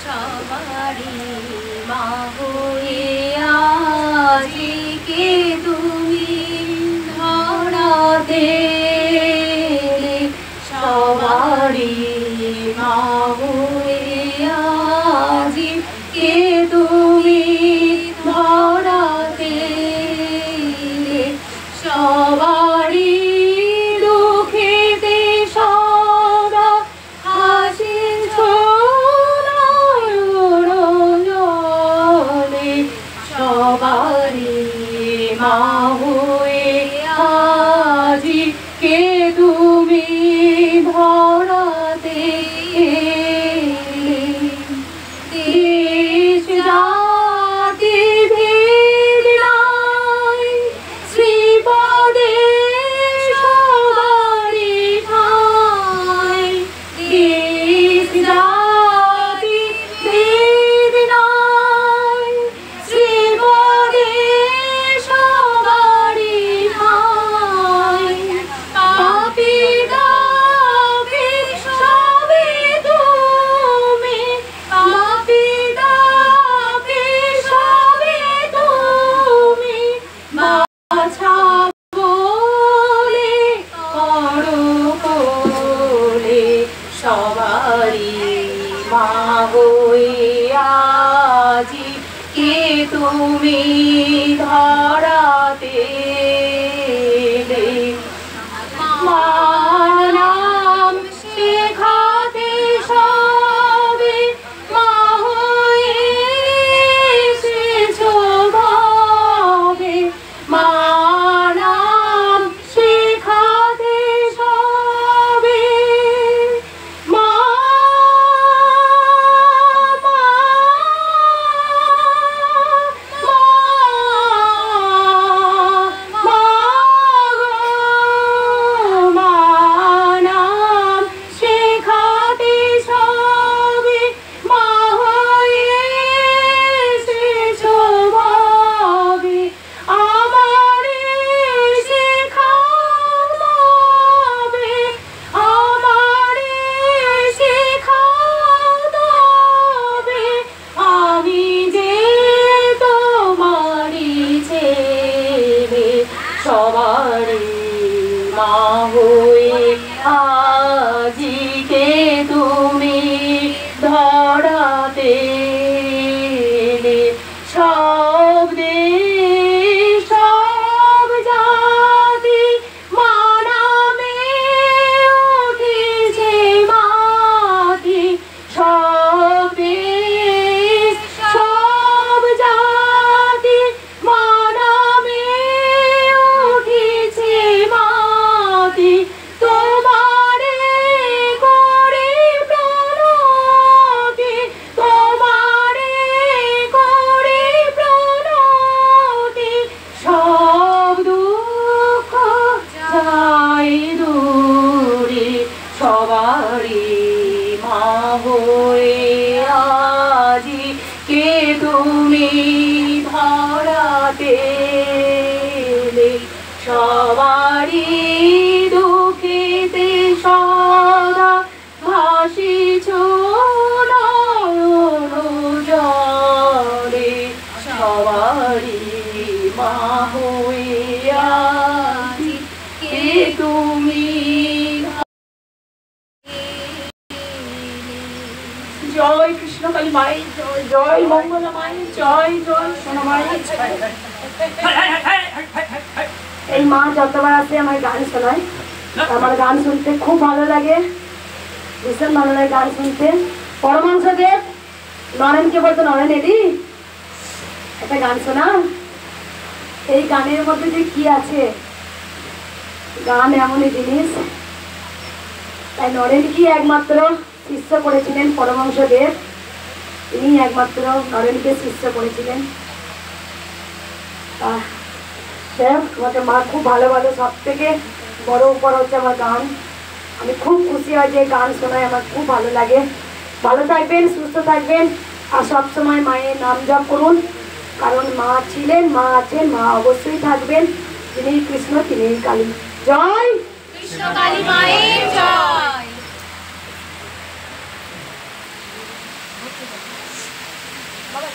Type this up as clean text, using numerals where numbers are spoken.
সবারি মা হয়ে আজকে তুমি ধরাতে সবারি মা হয়ে আজকে তুমি ধরাতে সবারি দুঃখেতে সদা হাসিছ নয়নে সবারি মা হয়ে আজকে তুমি ধরাতে দেশ জাতি ভেদ নাই শ্রীপদে সবারি ঠাই দেশ জাতি ভেদ নাই শ্রীপদে সবারি ঠাই পাপী দাপী সবে তুমি পাপী দাপী সবে তুমি বাছা বলে করো কোলে সবারি মা হয়ে আজকে তুমি ধরাতে মা নাম শেখাতে সবে মা হয়ে এসেছো ভাবে মা নাম শেখাতে সবে মা নাম শেখাতে সবে মা হয়ে এসেছো ভাবে আমারে শেখাবে আমারে শেখাবে আমি যে তোমারি ছেলে সবারি মা হয়ে আজকে তুমি ধরাতে সব দেশ সব জাতি মা নামে উঠেছে মাটি সব দেশ সব জাতি মা নামে উঠেছে মাটি তোমারে করে প্রণতি তোমারে করে প্রণতি সব দুঃখ যায় দূরে সবারি মা হয়ে আজকে তুমি ধরাতে সবারি দুঃখেতে সদা ভাসিছ নয়ন জলে সবারি মা হয়ে আজকে তুমি জয় কৃষ্ণ কালী মাই জয় জয় মঙ্গলা মাই জয় জয় সোনা মাই এই মা যতবার আসে আমার গান শোনায় আমার গান শুনতে খুব ভালো লাগে ভীষণ ভালো লাগে গান শুনতে পরমহংসদেব নরেনকে বলতো নরেন এদি একটা গান শোনা এই গানের মধ্যে যে কি আছে গান এমনই জিনিস তাই নরেন কি একমাত্র শিষ্য করেছিলেন পরমহংসদেব তিনি একমাত্র নরেনকে শিষ্য করেছিলেন আমাকে মা খুব ভালোবাসে সব থেকে বড় উপর হচ্ছে আমার গান আমি খুব খুশি হয় যে গান শোনায় আমার খুব ভালো লাগে ভালো থাকবেন সুস্থ থাকবেন আর সব সময় মায়ের নাম জপ করুন কারণ মা ছিলেন মা আছেন মা অবশ্যই থাকবেন তিনি কৃষ্ণ তিনি কালী জয় কৃষ্ণ কালী মায়ের জয় বাবা